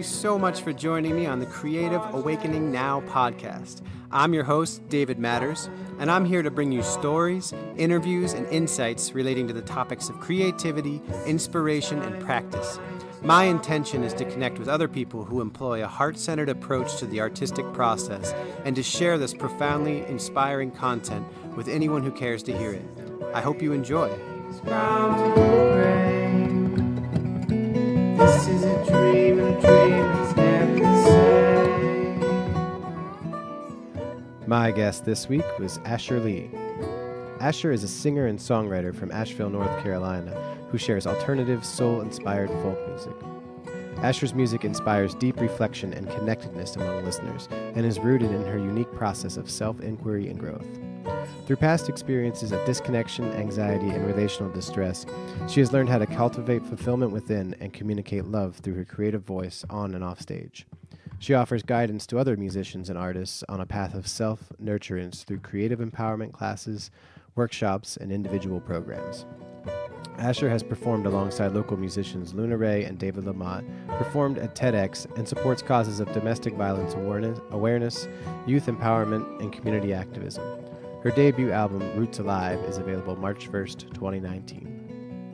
you so much for joining me on the Creative Awakening Now podcast. I'm your host, David Matters, and I'm here to bring you stories, interviews, and insights relating to the topics of creativity, inspiration, and practice. My intention is to connect with other people who employ a heart-centered approach to the artistic process and to share this profoundly inspiring content with anyone who cares to hear it. I hope you enjoy. This is a dream, and a dream is never the same. My guest this week was Leigh. Asher is a singer and songwriter from Asheville, North Carolina, who shares alternative, soul-inspired folk music. Asher's music inspires deep reflection and connectedness among listeners, and is rooted in her unique process of self-inquiry and growth. Through past experiences of disconnection, anxiety, and relational distress, she has learned how to cultivate fulfillment within and communicate love through her creative voice on and off stage. She offers guidance to other musicians and artists on a path of self-nurturance through creative empowerment classes, workshops, and individual programs. Asher has performed alongside local musicians Luna Ray and David LaMotte, performed at TEDx, and supports causes of domestic violence awareness, youth empowerment, and community activism. Her debut album, Roots Alive, is available March 1st, 2019.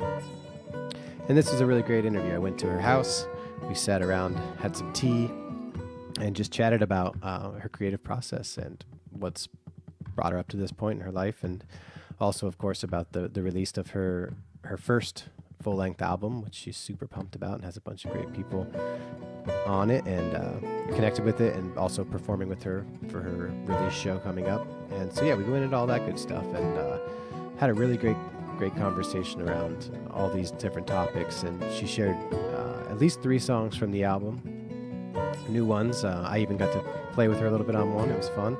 And this was a really great interview. I went to her house, we sat around, had some tea, and just chatted about her creative process and what's brought her up to this point in her life, and also, of course, about the release of her first full-length album, which she's super pumped about and has a bunch of great people on it and connected with it, and also performing with her for her release show coming up. And so, yeah, we went into all that good stuff and had a really great conversation around all these different topics. And she shared at least 3 songs from the album, new ones. I even got to play with her a little bit on one. It was fun.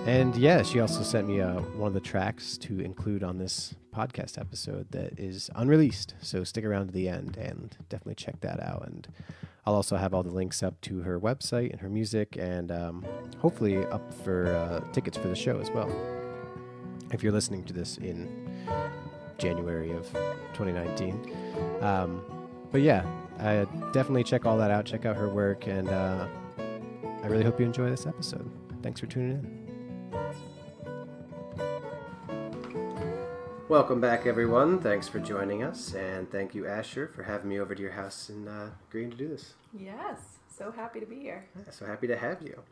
And yeah, she also sent me one of the tracks to include on this podcast episode that is unreleased. So stick around to the end and definitely check that out. And I'll also have all the links up to her website and her music, and hopefully up for tickets for the show as well, if you're listening to this in January of 2019. But yeah, I definitely check all that out. Check out her work, and I really hope you enjoy this episode. Thanks for tuning in. Welcome back, everyone. Thanks for joining us, and thank you, Asher, for having me over to your house and agreeing to do this. Yes, so happy to be here. Yeah, so happy to have you.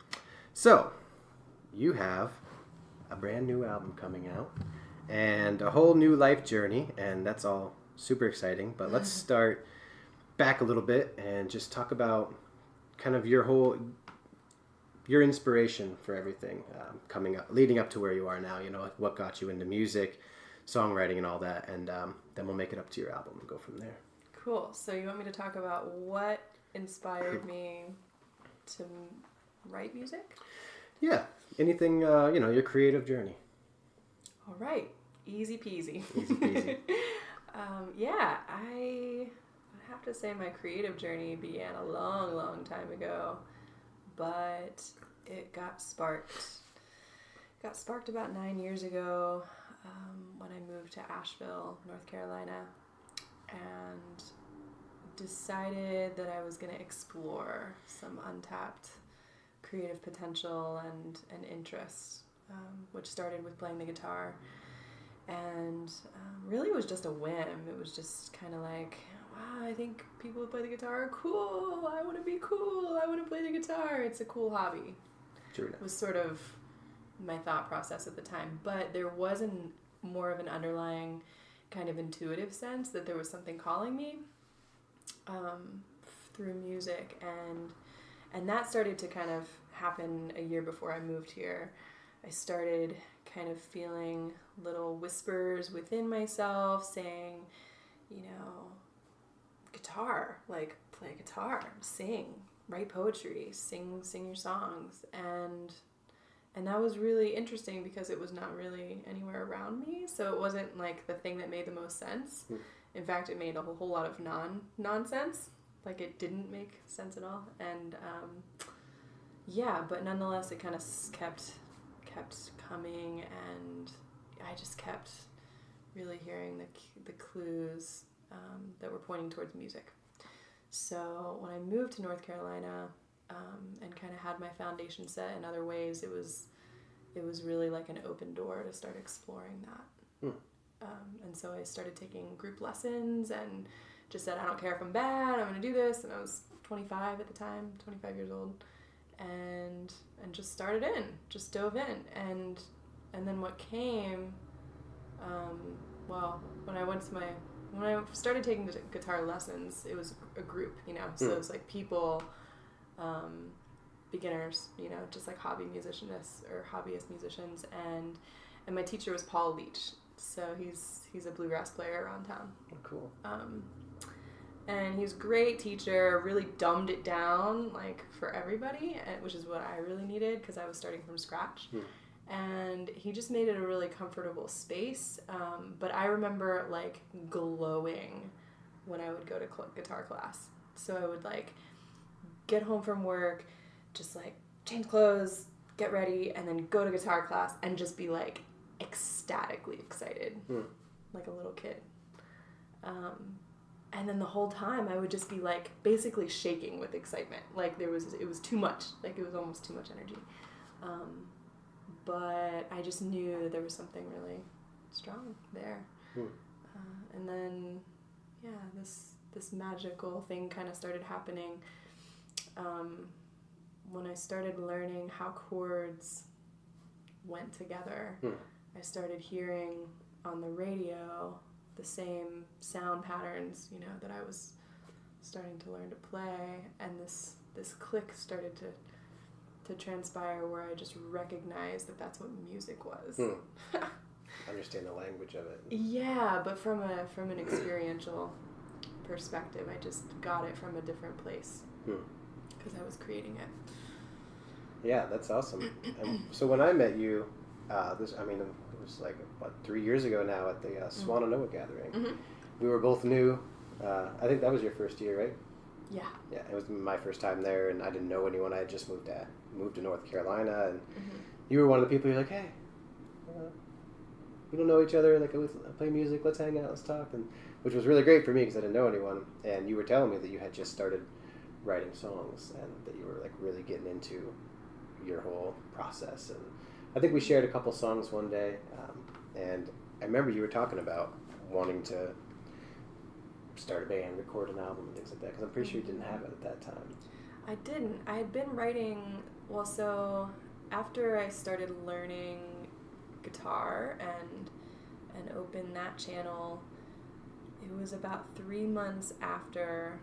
So, you have a brand new album coming out and a whole new life journey, and that's all super exciting. But let's start back a little bit and just talk about kind of your inspiration for everything coming up, leading up to where you are now. You know, like what got you into music, songwriting, and all that, and then we'll make it up to your album and go from there. Cool. So you want me to talk about what inspired me to write music? Yeah. Anything, your creative journey. All right. Easy peasy. Easy peasy. Yeah, I have to say my creative journey began a long, long time ago, but it got sparked about 9 years ago. When I moved to Asheville, North Carolina, and decided that I was going to explore some untapped creative potential and interests, which started with playing the guitar. And really it was just a whim. It was just kind of like, wow, I think people who play the guitar are cool. I want to be cool. I want to play the guitar. It's a cool hobby. True enough. It was sort of my thought process at the time, but there wasn't more of an underlying kind of intuitive sense that there was something calling me through music, and that started to kind of happen a year before I moved here. I started kind of feeling little whispers within myself saying, guitar, like play guitar, sing, write poetry, sing your songs, and that was really interesting because it was not really anywhere around me, so it wasn't like the thing that made the most sense. In fact, it made a whole lot of nonsense. Like, it didn't make sense at all. And but nonetheless, it kind of kept coming, and I just kept really hearing the clues that were pointing towards music. So when I moved to North Carolina and kind of had my foundation set in other ways, it was really like an open door to start exploring that. And so I started taking group lessons and just said, I don't care if I'm bad, I'm going to do this. And I was 25 at the time, 25 years old. And just started in, just dove in. And then what came, when I started taking the guitar lessons, it was a group, so it was like people, beginners, just like hobbyist musicians. And my teacher was Paul Leach. So he's a bluegrass player around town. Oh, cool. And he was a great teacher, really dumbed it down, like, for everybody, which is what I really needed because I was starting from scratch. And he just made it a really comfortable space. But I remember, like, glowing when I would go to guitar class. So I would, like, get home from work, just, like, change clothes, get ready, and then go to guitar class and just be, like, ecstatically excited, like a little kid. And then the whole time I would just be, like, basically shaking with excitement. Like, it was too much. Like, it was almost too much energy. But I just knew that there was something really strong there. And then, this magical thing kind of started happening when I started learning how chords went together. I started hearing on the radio the same sound patterns, that I was starting to learn to play, and this click started to transpire where I just recognized that that's what music was. Understand the language of it. Yeah, but from an experiential perspective, I just got it from a different place because I was creating it. Yeah, that's awesome. So when I met you, it was like, 3 years ago now at the Swananoa gathering. We were both new. I think that was your first year, right? Yeah. Yeah, it was my first time there, and I didn't know anyone. I had just moved to North Carolina, and you were one of the people. You're like, hey, we don't know each other. Like, I play music. Let's hang out. Let's talk. And which was really great for me because I didn't know anyone. And you were telling me that you had just started writing songs and that you were, like, really getting into your whole process. And I think we shared a couple songs one day, and I remember you were talking about wanting to start a band, record an album, and things like that, because I'm pretty sure you didn't have it at that time. I didn't. I had been writing, so after I started learning guitar and opened that channel, it was about 3 months after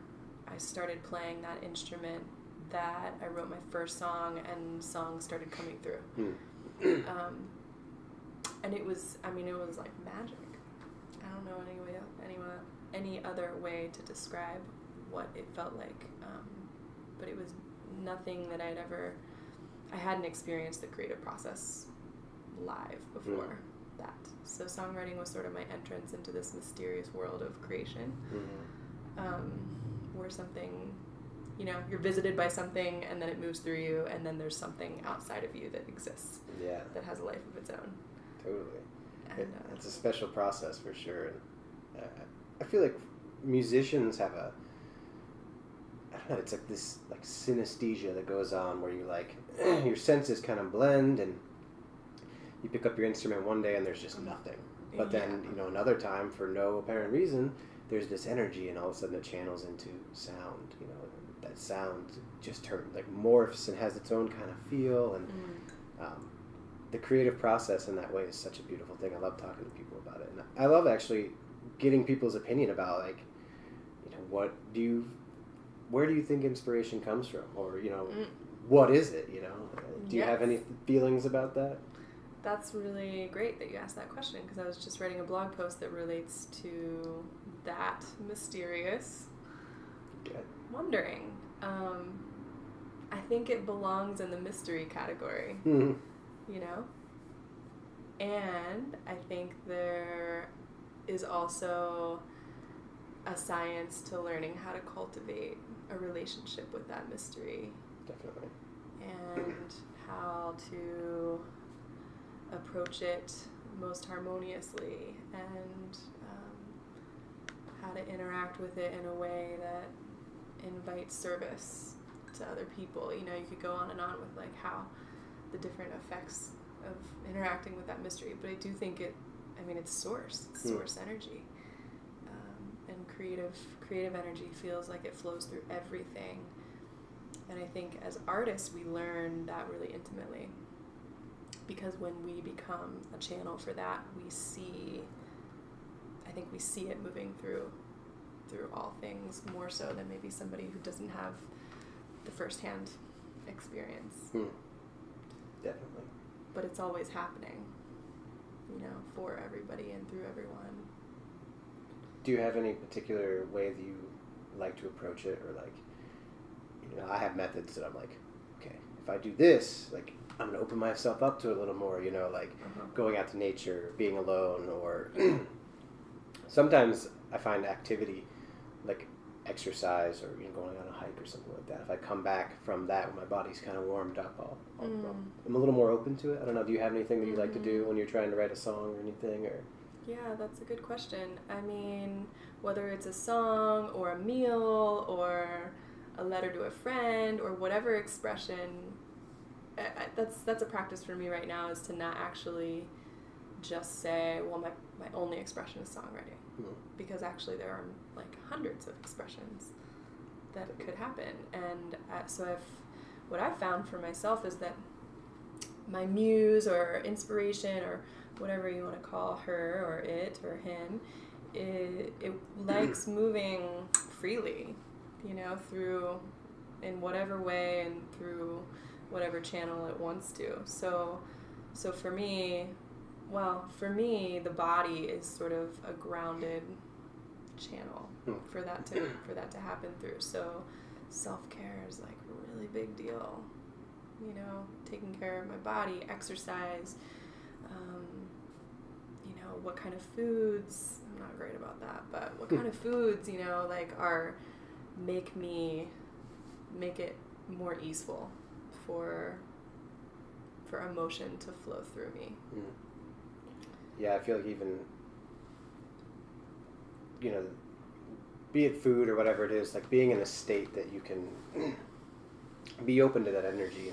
I started playing that instrument that I wrote my first song, and songs started coming through. And it was like magic. I don't know any other way to describe what it felt like. But it was nothing that I hadn't experienced the creative process live before that. So songwriting was sort of my entrance into this mysterious world of creation, where something, you're visited by something, and then it moves through you, and then there's something outside of you that exists, that has a life of its own. Totally. It's a special process for sure. And I feel like musicians have I don't know, it's like this synesthesia that goes on where you your senses kind of blend, and you pick up your instrument one day and there's just nothing. But then, another time, for no apparent reason, there's this energy, and all of a sudden it channels into sound. That sound just morphs and has its own kind of feel, and the creative process in that way is such a beautiful thing. I love talking to people about it, and I love actually getting people's opinion about where do you think inspiration comes from, or what is it? Do you have any feelings about that? That's really great that you asked that question, because I was just writing a blog post that relates to that mysterious wondering. I think it belongs in the mystery category, and I think there is also a science to learning how to cultivate a relationship with that mystery. Definitely. And how to approach it most harmoniously, and how to interact with it in a way that invite service to other people. You know, you could go on and on with like how the different effects of interacting with that mystery, but I do think it's source energy, and creative energy feels like it flows through everything. And I think as artists we learn that really intimately, because when we become a channel for that, we see it moving through all things more so than maybe somebody who doesn't have the firsthand experience. Definitely. But it's always happening, you know, for everybody and through everyone. Do you have any particular way that you like to approach it, or like, you know, I have methods that I'm like, okay, if I do this, like, I'm gonna open myself up to it a little more, you know, like going out to nature, being alone, or sometimes I find activity, like exercise, or, you know, going on a hike or something like that. If I come back from that when my body's kind of warmed up, I'm a little more open to it. I don't know. Do you have anything that you like to do when you're trying to write a song or anything, or? Yeah, that's a good question. I mean, whether it's a song or a meal or a letter to a friend or whatever expression, that's a practice for me right now, is to not actually just say, well, my only expression is songwriting. Because actually there are like hundreds of expressions that could happen. And so what I've found for myself is that my muse or inspiration or whatever you want to call her or it or him, it likes moving freely, you know, through, in whatever way and through whatever channel it wants to. So for me, the body is sort of a grounded channel for that to happen through. So self-care is like a really big deal, you know, taking care of my body, exercise, you know, what kind of foods, I'm not great about that, but what kind of foods, you know, like make it more easeful for emotion to flow through me. Yeah, I feel like even, you know, be it food or whatever it is, like being in a state that you can be open to that energy.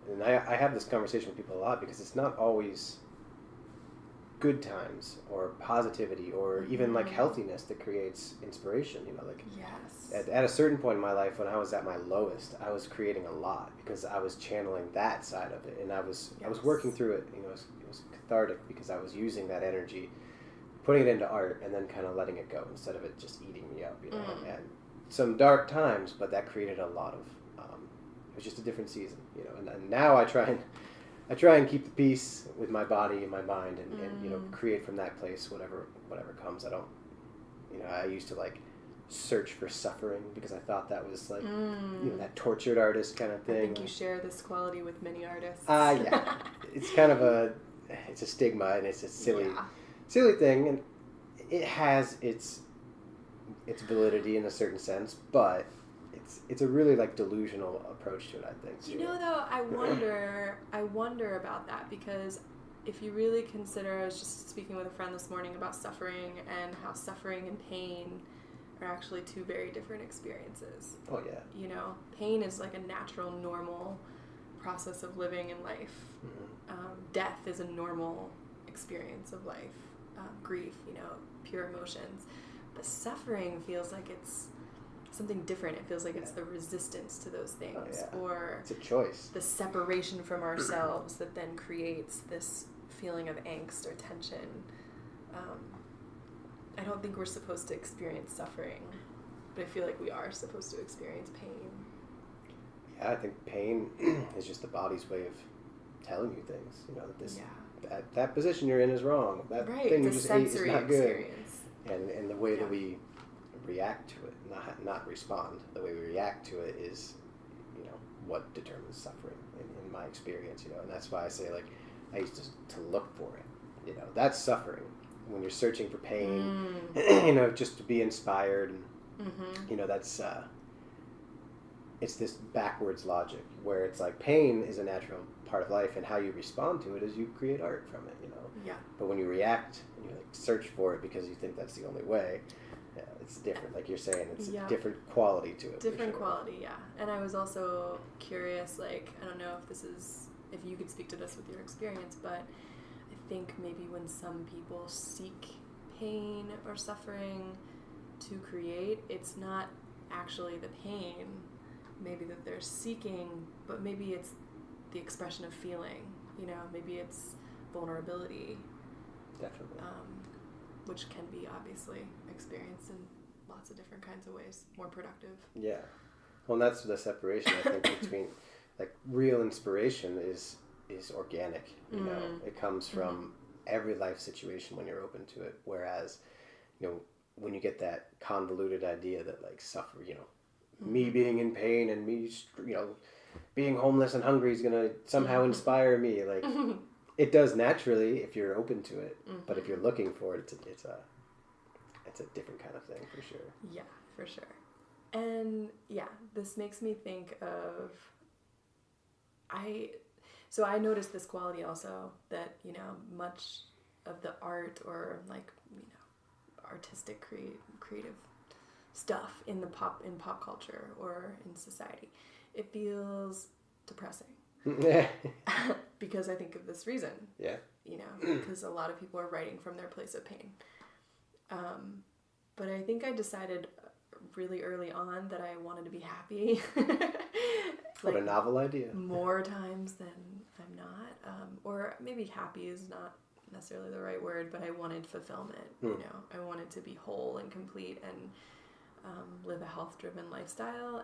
And I have this conversation with people a lot, because it's not always good times or positivity or even like healthiness that creates inspiration, you know, like at a certain point in my life when I was at my lowest, I was creating a lot because I was channeling that side of it, and I was working through it, you know, it was cathartic because I was using that energy, putting it into art, and then kind of letting it go instead of it just eating me up, you know. And some dark times, but that created a lot of it was just a different season, you know. And now I try and keep the peace with my body and my mind, and you know, create from that place whatever comes. I don't, you know, I used to like search for suffering because I thought that was like, you know, that tortured artist kind of thing. I think you share this quality with many artists. Yeah. It's kind of a stigma, and it's a silly thing, and it has its validity in a certain sense, but it's a really like delusional approach to it, I think. You know, though, I wonder about that, because if you really consider, I was just speaking with a friend this morning about suffering and how suffering and pain are actually two very different experiences. Oh yeah. You know, pain is like a natural, normal process of living in life. Death is a normal experience of life. Grief, you know, pure emotions. But suffering feels like it's something different. It feels like it's the resistance to those things, or it's a choice. The separation from ourselves that then creates this feeling of angst or tension. I don't think we're supposed to experience suffering, but I feel like we are supposed to experience pain. Yeah, I think pain is just the body's way of telling you things. You know, that that position you're in is wrong. That thing you just ate is not good. Experience. And the way that we react to it, not respond. The way we react to it is, you know, what determines suffering in my experience. You know, and that's why I say, like, I used to look for it. You know, that's suffering. When you're searching for pain, you know, just to be inspired, and you know, that's it's this backwards logic where it's like pain is a natural part of life, and how you respond to it is you create art from it, you know. Yeah. But when you react and you like search for it because you think that's the only way, it's different. Like you're saying, it's Yeah. a different quality to it. Different for sure. quality, yeah. And I was also curious, like, I don't know if you could speak to this with your experience, but I think maybe when some people seek pain or suffering to create, it's not actually the pain maybe that they're seeking, but maybe it's the expression of feeling, maybe it's vulnerability. Definitely. Which can be obviously experienced in lots of different kinds of ways, more productive. Yeah. Well, and that's the separation, I think, between, like, real inspiration is organic, It comes from every life situation when you're open to it, whereas, when you get that convoluted idea that, like, suffer, me being in pain and me, being homeless and hungry is going to somehow inspire me, like, it does naturally if you're open to it, but if you're looking for it, it's a different kind of thing, for sure. Yeah, for sure. And yeah, this makes me think of, I noticed this quality also that, much of the art or like, artistic creative stuff in pop culture or in society, it feels depressing. Because I think of this reason. Yeah. Because a lot of people are writing from their place of pain. But I think I decided really early on that I wanted to be happy. What a novel idea. More times than I'm not. Or maybe happy is not necessarily the right word, but I wanted fulfillment. I wanted to be whole and complete and live a health-driven lifestyle.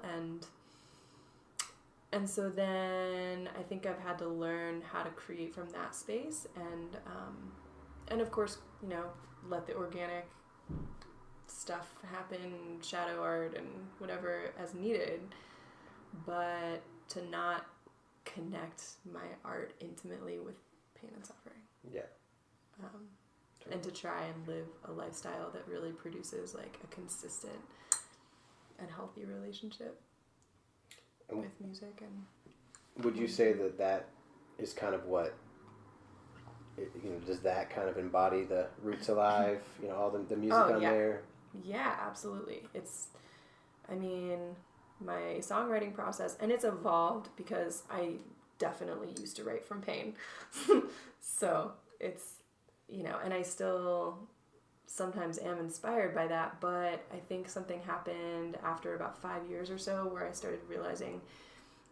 And so then I think I've had to learn how to create from that space and of course, let the organic stuff happen, shadow art and whatever as needed, but to not connect my art intimately with pain and suffering. Yeah. And to try and live a lifestyle that really produces like a consistent and healthy relationship with music. And would you say that is kind of what, does that kind of embody the Roots Alive, all the music on there? Yeah, absolutely. My songwriting process, and it's evolved because I definitely used to write from pain. So it's, and I still sometimes am inspired by that, but I think something happened after about 5 years or so where I started realizing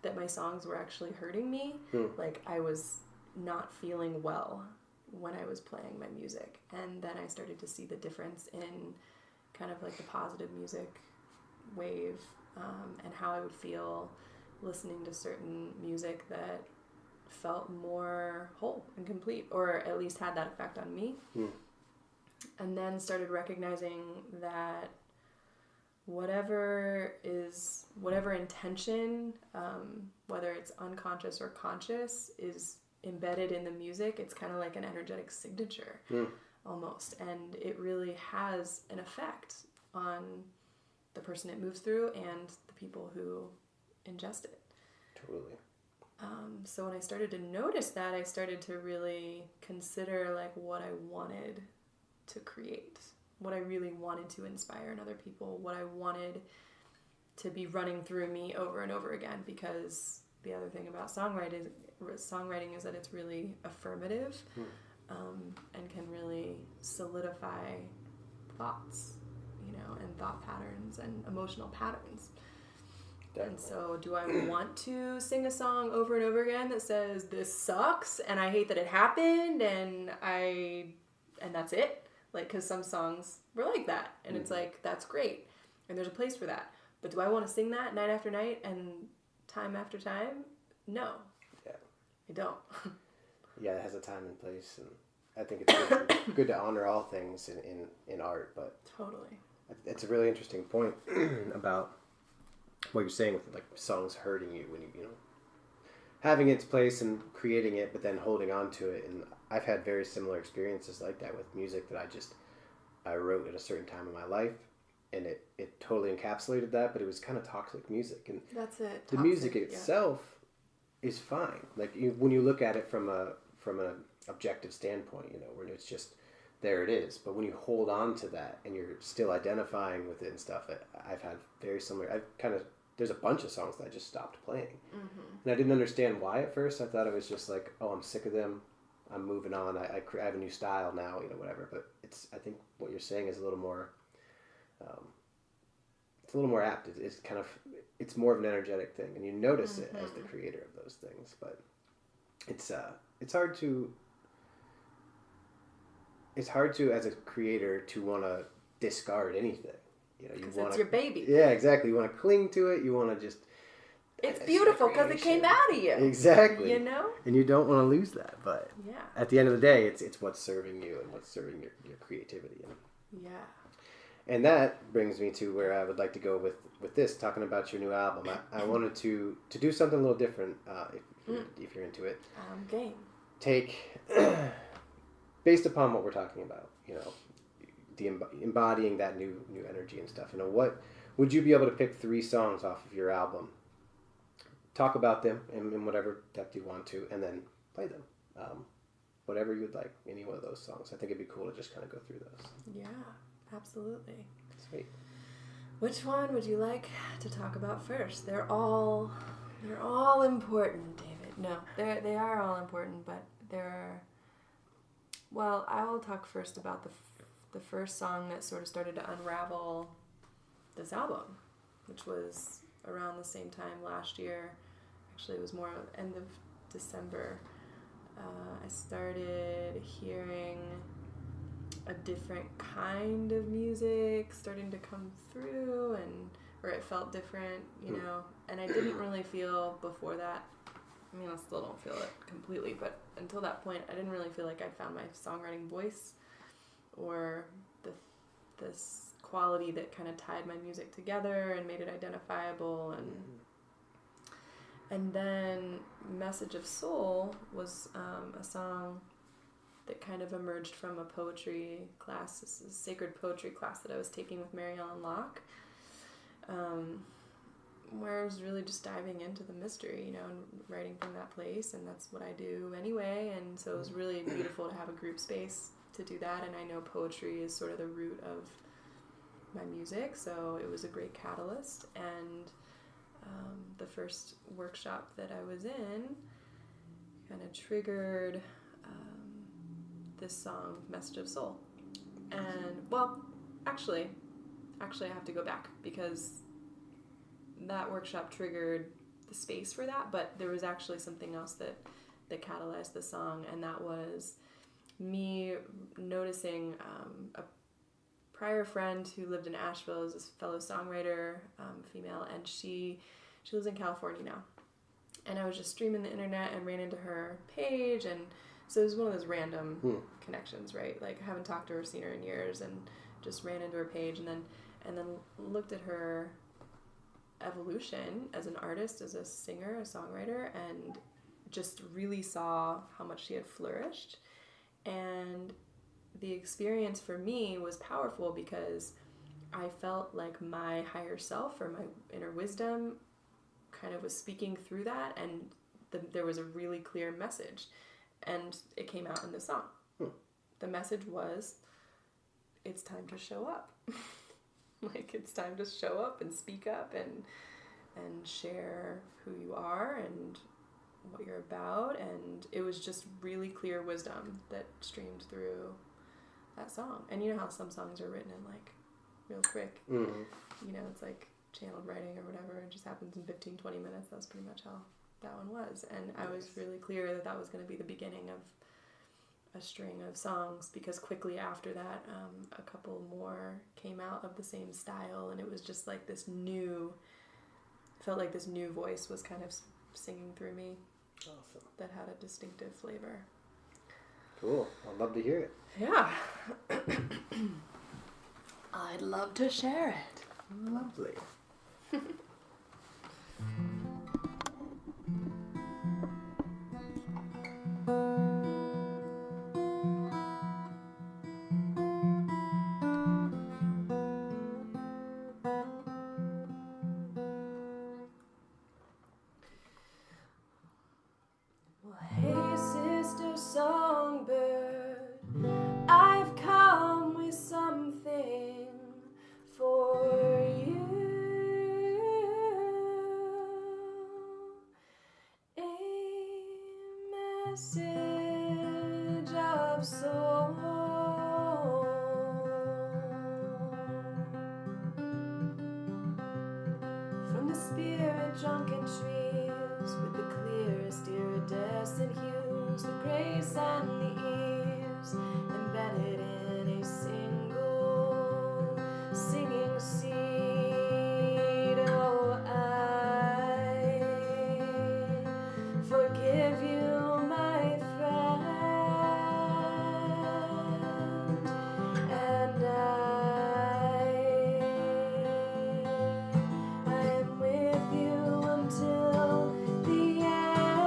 that my songs were actually hurting me. Like I was not feeling well when I was playing my music. And then I started to see the difference in kind of like the positive music wave, and how I would feel listening to certain music that felt more whole and complete, or at least had that effect on me. And then started recognizing that whatever intention, whether it's unconscious or conscious, is embedded in the music, it's kind of like an energetic signature almost. And it really has an effect on the person it moves through and the people who ingest it. Totally. So when I started to notice that, I started to really consider like what I wanted to create, what I really wanted to inspire in other people, what I wanted to be running through me over and over again. Because the other thing about songwriting is that it's really affirmative, and can really solidify thoughts, and thought patterns and emotional patterns. Definitely. And so do I want to sing a song over and over again that says this sucks and I hate that it happened and that's it? Like, because some songs were like that, and it's like, that's great, and there's a place for that. But do I want to sing that night after night and time after time? No. Yeah. I don't. Yeah, it has a time and place, and I think it's good to honor all things in art, but Totally. It's a really interesting point about what you're saying with like songs hurting you when you having its place and creating it, but then holding on to it. And I've had very similar experiences like that with music that I wrote at a certain time in my life, and it totally encapsulated that, but it was kind of toxic music. And that's it. The music itself is fine. Like when you look at it from an objective standpoint, where it's just there it is. But when you hold on to that and you're still identifying with it and stuff, I've had very similar. There's a bunch of songs that I just stopped playing, and I didn't understand why at first. I thought it was just like, oh, I'm sick of them. I'm moving on. I have a new style now, whatever. But I think what you're saying is a little more. It's a little more apt. It's more of an energetic thing, and you notice it as the creator of those things. But it's hard to as a creator to want to discard anything. Because it's your baby. Yeah, exactly. You want to cling to it. You want to just. It's beautiful because it came out of you. Exactly. And you don't want to lose that. But yeah. At the end of the day, it's what's serving you and what's serving your creativity. Yeah. And that brings me to where I would like to go with this, talking about your new album. I wanted to do something a little different, if you're into it. Game. Take, based upon what we're talking about, the embodying that new energy and stuff. What would you be able to pick 3 songs off of your album? Talk about them in whatever depth you want to, and then play them. Whatever you would like, any one of those songs. I think it'd be cool to just kind of go through those. Yeah. Absolutely. Sweet. Which one would you like to talk about first? They're all important, David. No, they are all important, but well, I will talk first about the first song that sort of started to unravel this album, which was around the same time last year. Actually, it was more end of December. I started hearing a different kind of music starting to come through, or it felt different, and I didn't really feel before that. I mean, I still don't feel it completely, but until that point, I didn't really feel like I found my songwriting voice or this quality that kind of tied my music together and made it identifiable. And then Message of Soul was a song that kind of emerged from a poetry class, this is a sacred poetry class that I was taking with Mary Ellen Locke, where I was really just diving into the mystery, and writing from that place, and that's what I do anyway, and so it was really beautiful to have a group space to do that, and I know poetry is sort of the root of my music, so it was a great catalyst, and the first workshop that I was in kind of triggered this song, Message of Soul. And, well, actually I have to go back, because that workshop triggered the space for that, but there was actually something else that catalyzed the song, and that was me noticing a prior friend who lived in Asheville, is a fellow songwriter, female, and she lives in California now. And I was just streaming the internet and ran into her page, and so it was one of those random connections, right? Like, I haven't talked to her, seen her in years, and just ran into her page, and then looked at her evolution as an artist, as a singer, a songwriter, and just really saw how much she had flourished. And the experience for me was powerful because I felt like my higher self, or my inner wisdom, kind of was speaking through that, and there was a really clear message. And it came out in the song. The message was, it's time to show up. Like, it's time to show up and speak up and share who you are and what you're about. And it was just really clear wisdom that streamed through that song. And you know how some songs are written in, like, real quick. It's like channeled writing or whatever. It just happens in 15, 20 minutes. That's pretty much how that one was. And I was really clear that was going to be the beginning of a string of songs, because quickly after that, a couple more came out of the same style, and it was just like felt like this new voice was kind of singing through me. Awesome. That had a distinctive flavor. Cool. I'd love to hear it. Yeah. I'd love to share it. Lovely. Hey, sister songbird, I've come message of soul. From the spirit-drunken trees, with the clearest iridescent hues, the grace and the ease, embedded in a single singing seed. Oh, I forgive you, my friend, and I am with you until the end.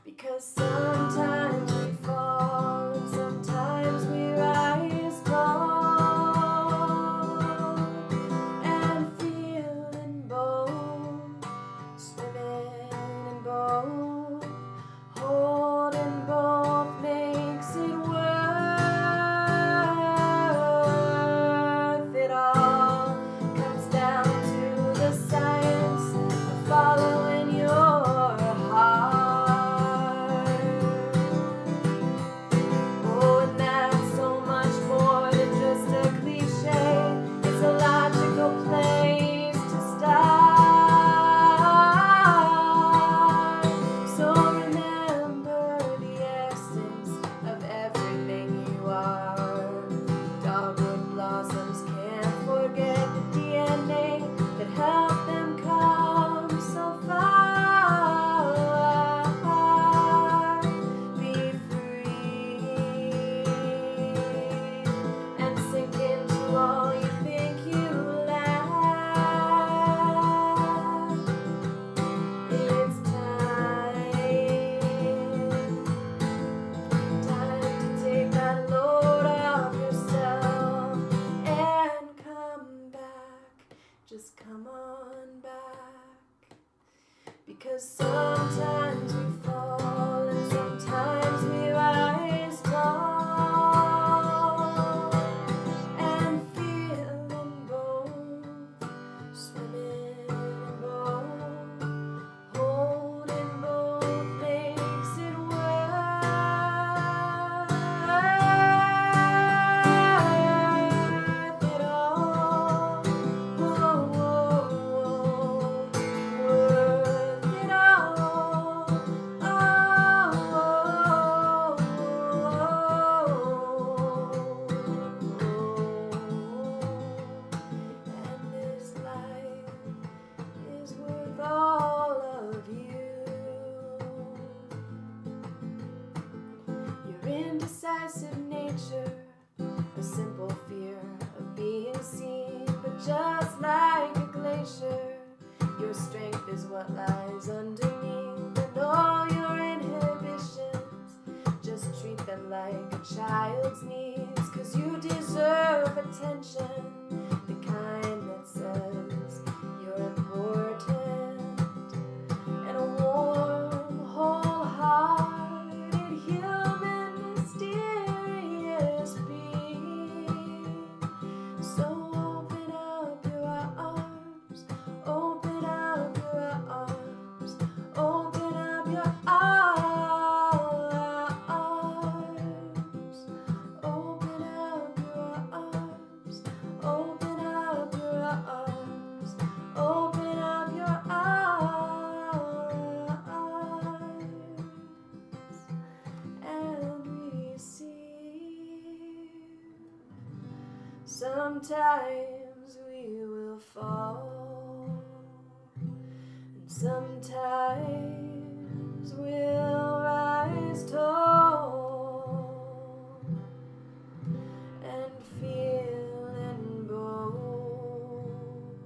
Because sometimes we fall and sometimes we rise tall, and feeling both, swimming in both, holding both makes it worth it all. Comes down to the science of following your heart. Oh, and that's so much more than just a cliche. It's a logical place to start. So remember the essence of everything you are. Dogwood blossoms can't forget the DNA that helped them come so far. Be free and sink into all you think you lack. It's time to take that load off yourself and come back. Just come on back. Because sometimes we fall and sometimes we rise tall, and feeling both, swimming in both, holding both makes it worth it all. Whoa, whoa, whoa. Worth it all. And this life is worth all of you. Your indecisive nature, a simple fear of being seen, but just like a glacier, your strength is what lies underneath, and all your inhibitions, just treat them like a child's needs, 'cause you deserve attention, the kind that says you're important, and a warm, wholehearted, human, mysterious being. So open up your arms, open up your arms, open up your arms, open up your arms, open up your arms, open up your arms, and receive. Sometimes we will fall, and sometimes we'll rise tall, and feeling bold,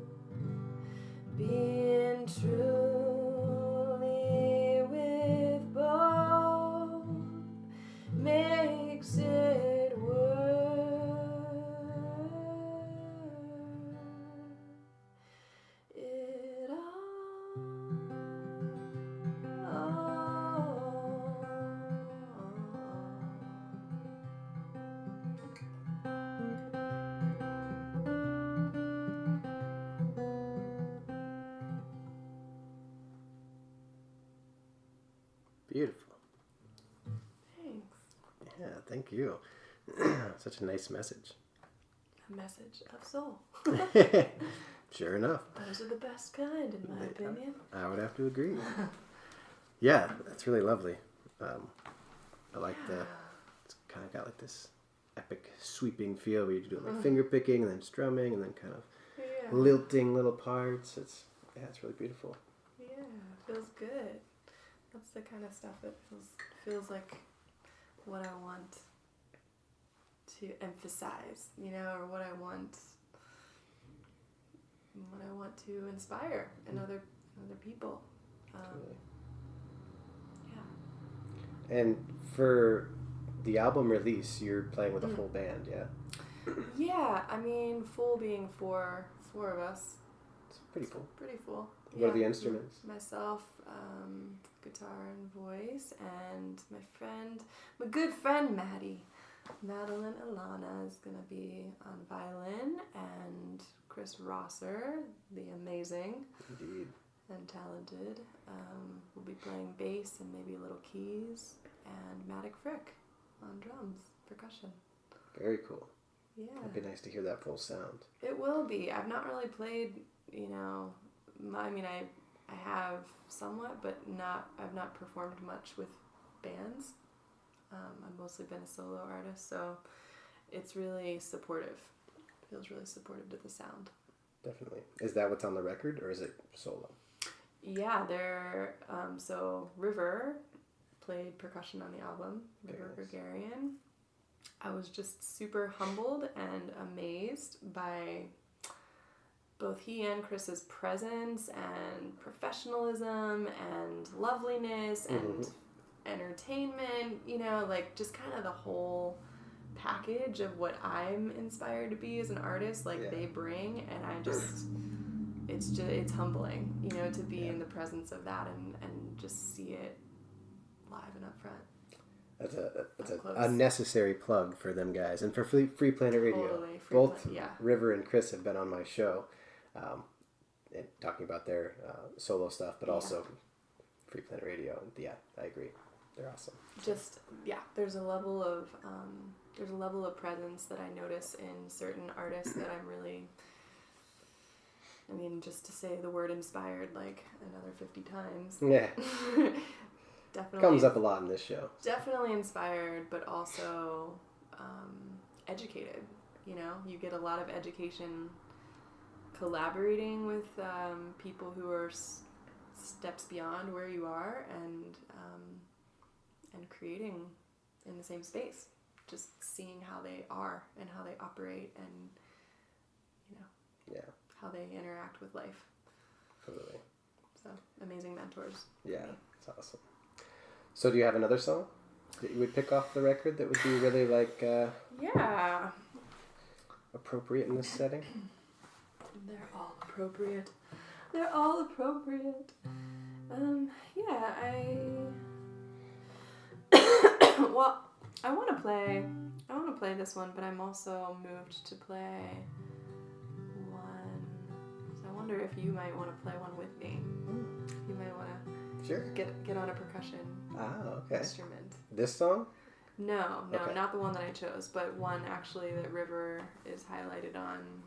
being truly with both makes it worth it all. Beautiful. Thanks. Yeah, thank you. Such a nice message. A message of soul. Sure enough. Those are the best kind, in my opinion. I would have to agree. Yeah, that's really lovely. I like it's kind of got like this epic sweeping feel where you do like finger picking and then strumming and then kind of lilting little parts. It's really beautiful. Yeah, it feels good. That's the kind of stuff that feels like what I want to emphasize, or what I want to inspire in other people. Yeah. And for the album release, you're playing with a full band, yeah? Yeah, I mean, full being four of us. It's pretty full. Pretty full. What are the instruments? Myself, guitar and voice, and my good friend Madeline Ilana is going to be on violin, and Chris Rosser, the amazing Indeed. and talented, will be playing bass and maybe little keys, and Matic Frick on drums, percussion. Very cool. Yeah. It'd be nice to hear that full sound. It will be. I've not really played, I have somewhat, but I've not performed much with bands. I've mostly been a solo artist, so it's really supportive. Feels really supportive to the sound. Definitely. Is that what's on the record, or is it solo? Yeah, so River played percussion on the album, River Gregarian. I was just super humbled and amazed by both he and Chris's presence and professionalism and loveliness and entertainment, just kind of the whole package of what I'm inspired to be as an artist, they bring, and I just, it's humbling, to be in the presence of that and just see it live and up front. That's a necessary plug for them guys and for Free Planet Radio. Totally. Both River and Chris have been on my show, and talking about their solo stuff, but also Free Planet Radio. And I agree, they're awesome. There's a level of presence that I notice in certain artists that I'm really. Just to say the word inspired like another 50 times. Yeah. Definitely comes up a lot in this show. Definitely inspired, but also educated. You get a lot of education collaborating with people who are steps beyond where you are, and creating in the same space. Just seeing how they are and how they operate, and how they interact with life. Totally. So amazing mentors. Yeah, it's awesome. So do you have another song that you would pick off the record that would be really appropriate in this setting? They're all appropriate. Well, I want to play this one, but I'm also moved to play one. So I wonder if you might want to play one with me. You might want to get on a percussion instrument. This song? No, not the one that I chose, but one actually that River is highlighted on.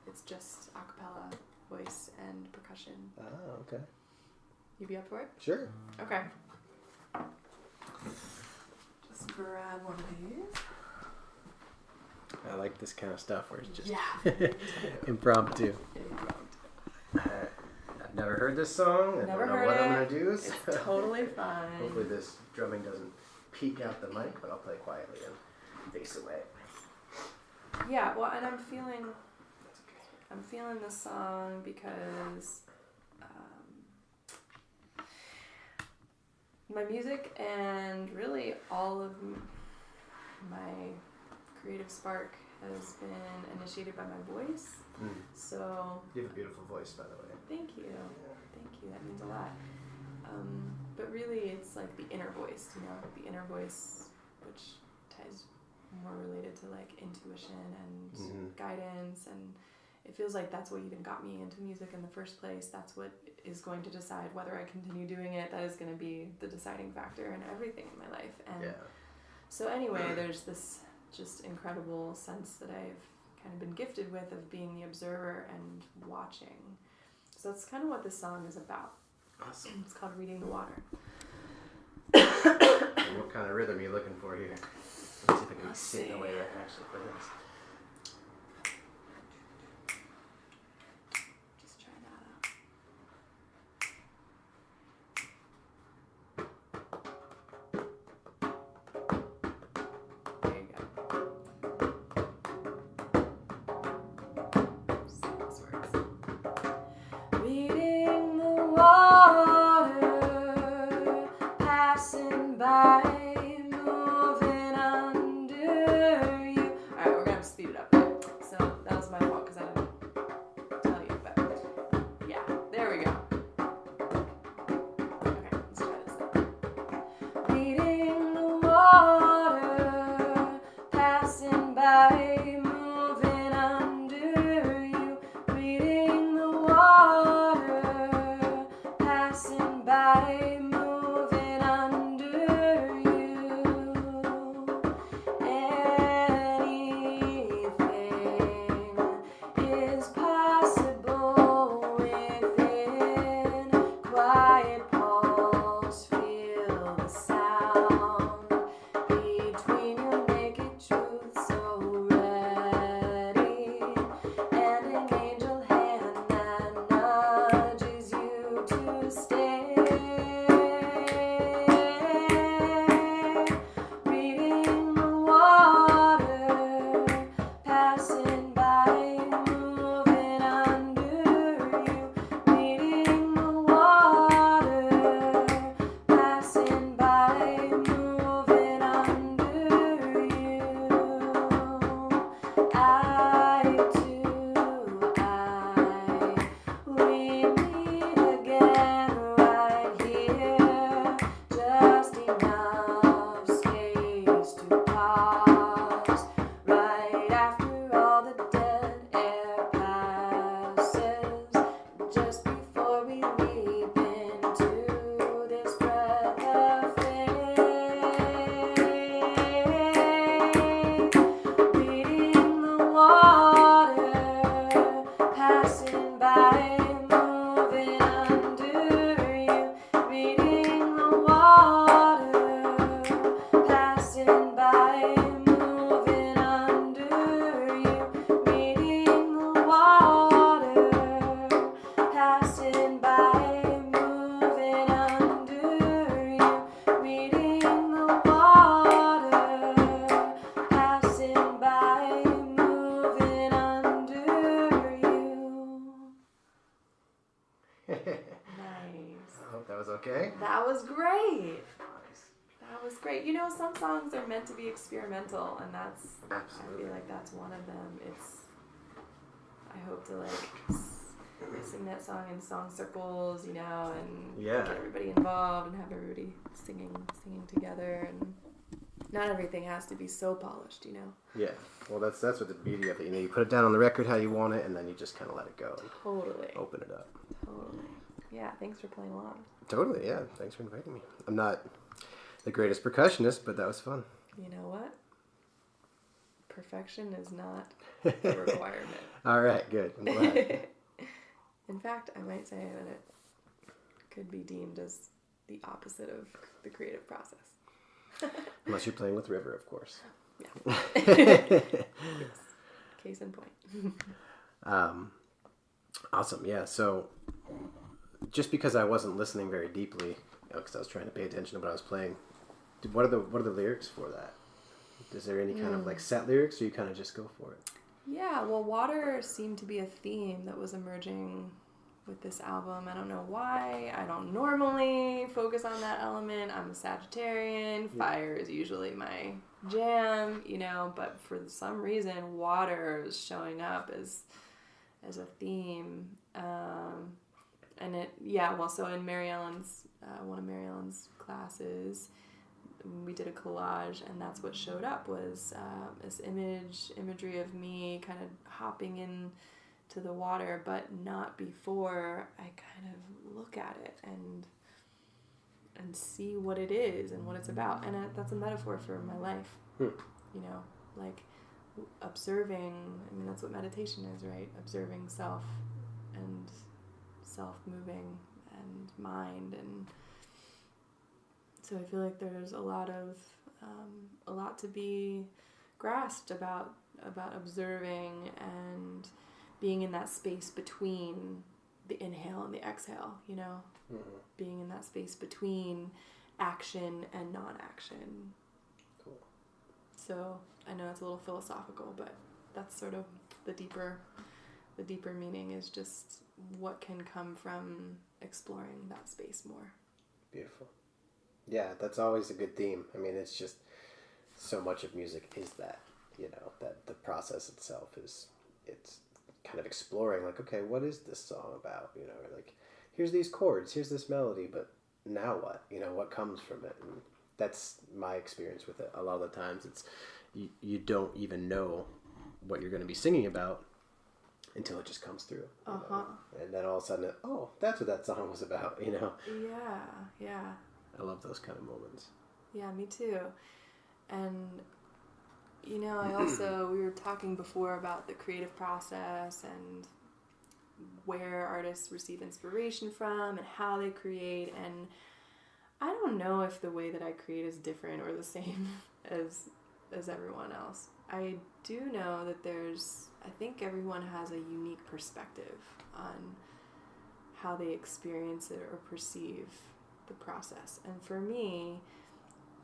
It's just a cappella, voice and percussion. Oh, okay. You be up for it? Sure. Okay. Just grab one of these. I like this kind of stuff where it's just impromptu. I've never heard this song. I don't know what I'm going to do. It's totally fine. Hopefully this drumming doesn't peek out the mic, but I'll play quietly and face away. Yeah, well, and I'm feeling this song because my music and really all of my creative spark has been initiated by my voice. So you have a beautiful voice, by the way. Thank you. That means a lot. But really, it's like the inner voice, the inner voice, which ties more related to like intuition and guidance, and it feels like that's what even got me into music in the first place. That's what is going to decide whether I continue doing it. That is going to be the deciding factor in everything in my life. And so anyway, there's this just incredible sense that I've kind of been gifted with of being the observer and watching. So that's kind of what this song is about. Awesome. It's called Reading the Water. And what kind of rhythm are you looking for here? Let's see if I can sit in the way that I actually play this. Just try that out. There you go. So this works. Reading the water, passing by, moving under you. Alright, we're gonna have to speed it up there. So that was my fault because I didn't tell you, but yeah, there we go. Okay, let's try this then. Reading the water, passing by, moving under you. Reading the water, passing by, moving under you. Anything is possible within. Quiet pulse, feel the sound between your naked truth, so ready. And an angel hand that nudges you to stay. Reading the water, passing by, moving under you. Reading the water, passing by, moving under you. Eye to eye, we meet again right here. Just enough space to pause. Right after all the dead air passes. Just before we leap into this breath of faith. Reading the water, passing by, moving under you. Reading the water, passing by, moving under you. Reading the water, passing by, moving under you. Reading the water, passing by, moving under you. Nice. I hope that was okay. That was great. Nice. That was great. You know, some songs are meant to be experimental, and that's, Absolutely. I feel like that's one of them. I hope to sing that song in song circles, you know, and Yeah. get everybody involved and have everybody singing together, and not everything has to be so polished, you know. Yeah. Well, that's what the beauty of it. You know, you put it down on the record how you want it, and then you just kind of let it go and Totally. open it up. Totally. Yeah, thanks for playing along. Totally. Yeah. Thanks for inviting me. I'm not the greatest percussionist, but that was fun. You know what? Perfection is not a requirement. All right. Good. I'm glad. In fact, I might say that it could be deemed as the opposite of the creative process. Unless you're playing with River, of course. Yeah. Yes. Case in point. Awesome. Yeah. So just because I wasn't listening very deeply, because I was trying to pay attention to what I was playing, what are the lyrics for that? Is there any kind of like set lyrics, or you kind of just go for it? Yeah, well, water seemed to be a theme that was emerging with this album. I don't know why. I don't normally focus on that element. I'm a Sagittarian. Fire is usually my jam, you know, but for some reason, water is showing up as a theme. And it, yeah, well, so in Mary Ellen's, one of Mary Ellen's classes, we did a collage, and that's what showed up was this imagery of me kind of hopping in to the water, but not before I kind of look at it and see what it is and what it's about. And that's a metaphor for my life. You know, like observing, I mean, that's what meditation is, right? Observing self and self-moving and mind. And so I feel like there's a lot to be grasped about observing and being in that space between the inhale and the exhale, you know, being in that space between action and non-action. Cool. So I know it's a little philosophical, but that's sort of the deeper meaning, is just what can come from exploring that space more. Beautiful. Yeah, that's always a good theme. I mean, it's just so much of music is that, you know, that the process itself it's kind of exploring, like, okay, what is this song about? You know, like, here's these chords, here's this melody, but now what? You know, what comes from it? And that's my experience with it. A lot of the times it's, you don't even know what you're going to be singing about until it just comes through. You know? And then all of a sudden, that's what that song was about, you know? Yeah. I love those kind of moments. Yeah, me too. And, you know, I also, we were talking before about the creative process and where artists receive inspiration from and how they create. And I don't know if the way that I create is different or the same as everyone else. I do know that I think everyone has a unique perspective on how they experience it or perceive the process. And for me,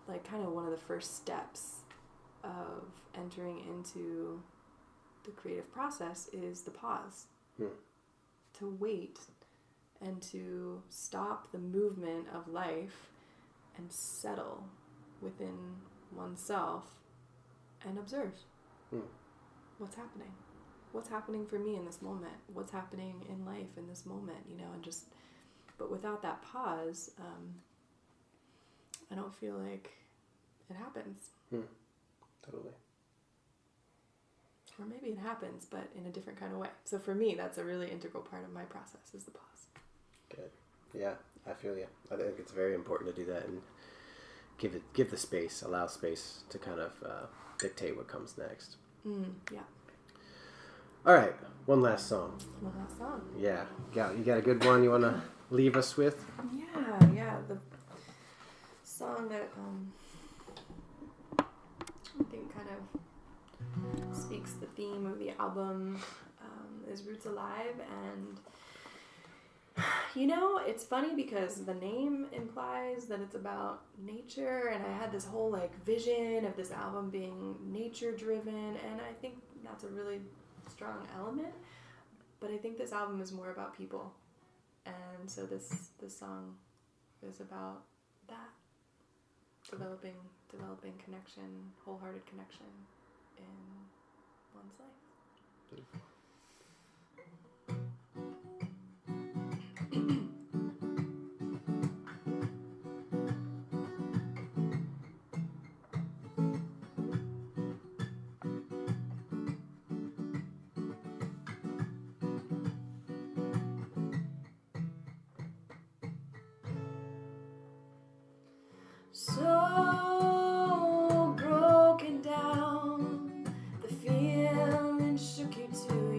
like, kind of one of the first steps of entering into the creative process is the pause. To wait and to stop the movement of life and settle within oneself and observe what's happening. What's happening for me in this moment? What's happening in life in this moment, you know, and just, but without that pause, I don't feel like it happens. Totally. Or maybe it happens, but in a different kind of way. So for me, that's a really integral part of my process, is the pause. Good. Yeah, I feel you. I think it's very important to do that and give the space, allow space to kind of dictate what comes next. Yeah. All right, one last song. Yeah. You got a good one you want to leave us with? Yeah. The song that I think kind of speaks the theme of the album is Roots Alive. And, you know, it's funny because the name implies that it's about nature, and I had this whole, like, vision of this album being nature-driven, and I think that's a really strong element, but I think this album is more about people, and so this song is about that, developing connection, wholehearted connection in one's life. Beautiful. So broken down, the feeling shook you to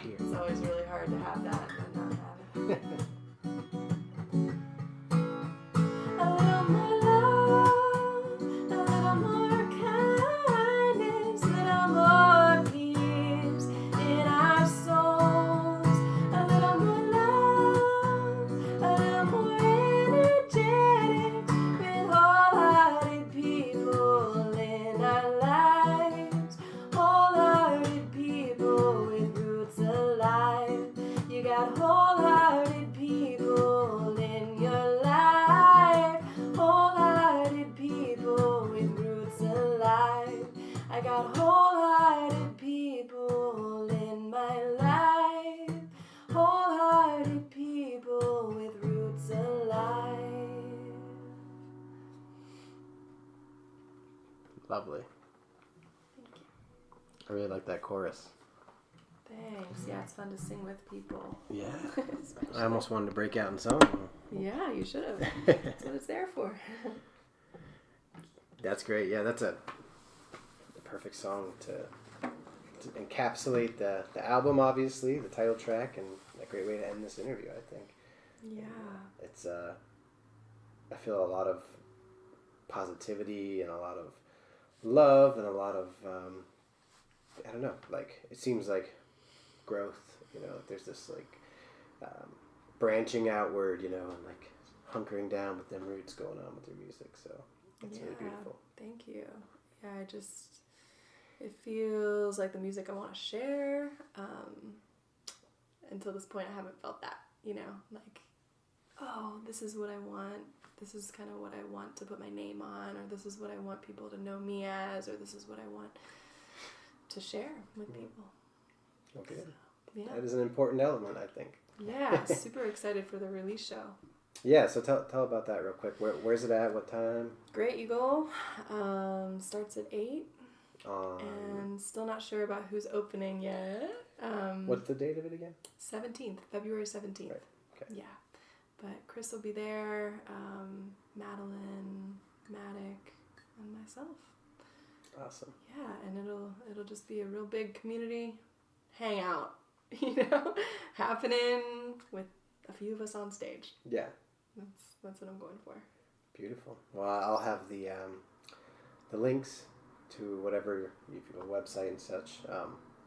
hear. It's always really hard to have that and not have it. A little more love, a little more kindness, a little more peace in our souls. A little more love, a little more energetic, with wholehearted people in our lives. Wholehearted people with roots alive. You got wholehearted people in your life. Wholehearted people with roots alive. I got wholehearted people in my life. Wholehearted people with roots alive. Lovely. Thank you. I really like that chorus. Thanks. Yeah, it's fun to sing with people. Yeah. Especially. I almost wanted to break out in song. Yeah, you should have. That's what it's there for. That's great. Yeah, that's a perfect song to encapsulate the album, obviously, the title track, and a great way to end this interview, I think. Yeah. It's I feel a lot of positivity and a lot of love and a lot of I don't know, like it seems like growth, you know, there's this like branching outward, you know, and like hunkering down with them roots going on with your music, so it's really beautiful. Thank you. Yeah, it feels like the music I want to share. Until this point I haven't felt that, you know, like, oh, this is what I want. This is kind of what I want to put my name on, or this is what I want people to know me as, or this is what I want to share with people. Okay. So, yeah. That is an important element, I think. Yeah, super excited for the release show. Yeah, so tell about that real quick. Where's it at? What time? Great Eagle starts at 8. And still not sure about who's opening yet. What's the date of it again? 17th, February 17th. Right. Okay. Yeah. But Chris will be there, Madeline, Maddock, and myself. Awesome. Yeah, and it'll just be a real big community hangout, you know, happening with a few of us on stage. Yeah. That's what I'm going for. Beautiful. Well, I'll have the links to whatever your website and such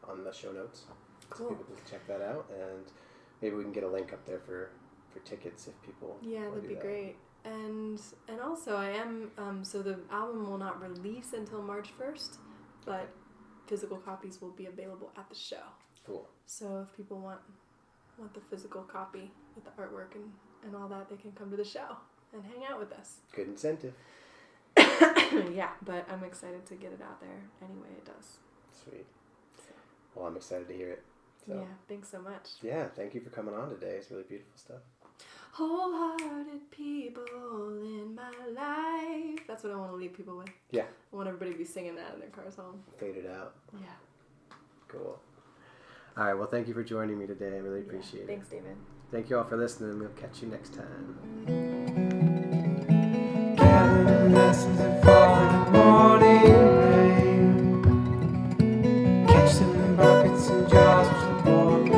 on the show notes, Cool. so people can check that out, and maybe we can get a link up there for tickets if people. Yeah, wanna that'd do be that. great. And also I am so the album will not release until March 1st, but physical copies will be available at the show. Cool. So if people want the physical copy with the artwork and all that, they can come to the show and hang out with us. Good incentive. Yeah, but I'm excited to get it out there any way it does. Sweet. Well, I'm excited to hear it. So. Yeah, thanks so much. Yeah, thank you for coming on today. It's really beautiful stuff. Wholehearted people in my life. That's what I want to leave people with. Yeah. I want everybody to be singing that in their cars home. Fade it out. Yeah. Cool. All right, well, thank you for joining me today. I really appreciate it. Thanks, David. Thank you all for listening. We'll catch you next time. Gathering lessons and falling morning rain. Catch them in buckets and jars with the warm refrain.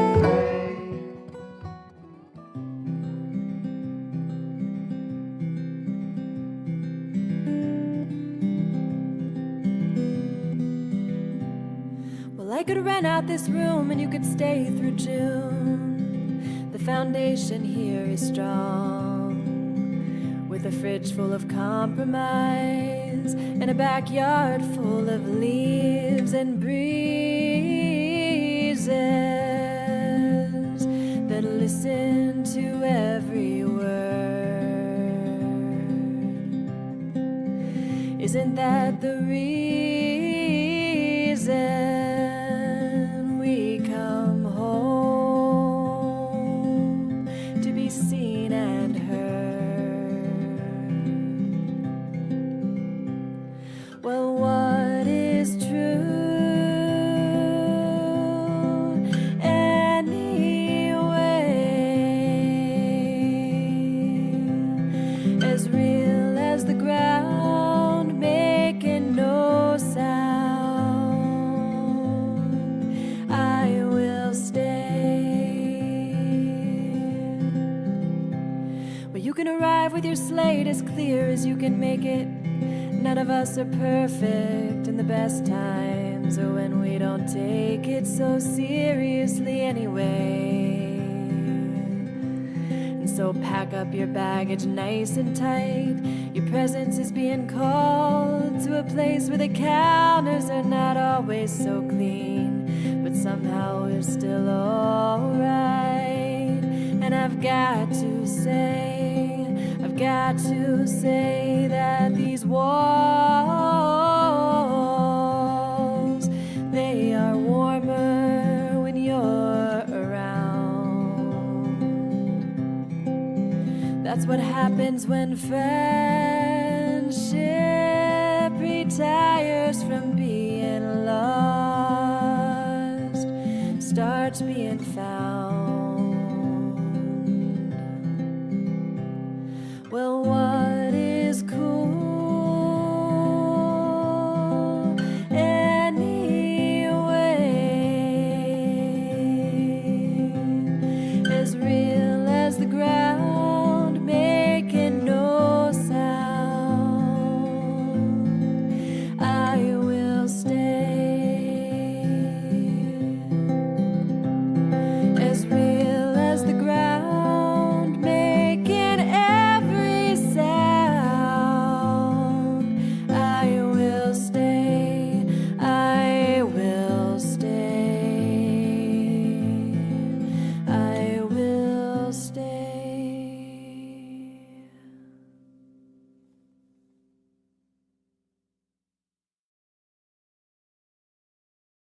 Well, I could rent out this room and you could stay through June. The foundation here is strong, with a fridge full of compromise and a backyard full of leaves and breezes that listen to every word. Isn't that the reason we come home, to be seen and heard? Well, what is true anyway? As real as the ground, making no sound. it as clear as you can make it. None of us are perfect in the best times, or when we don't take it so seriously anyway. And so pack up your baggage nice and tight. Your presence is being called to a place where the counters are not always so clean, but somehow we're still alright. And I've got to say that these walls, they are warmer when you're around. That's what happens when friendship retires from being lost, starts being found.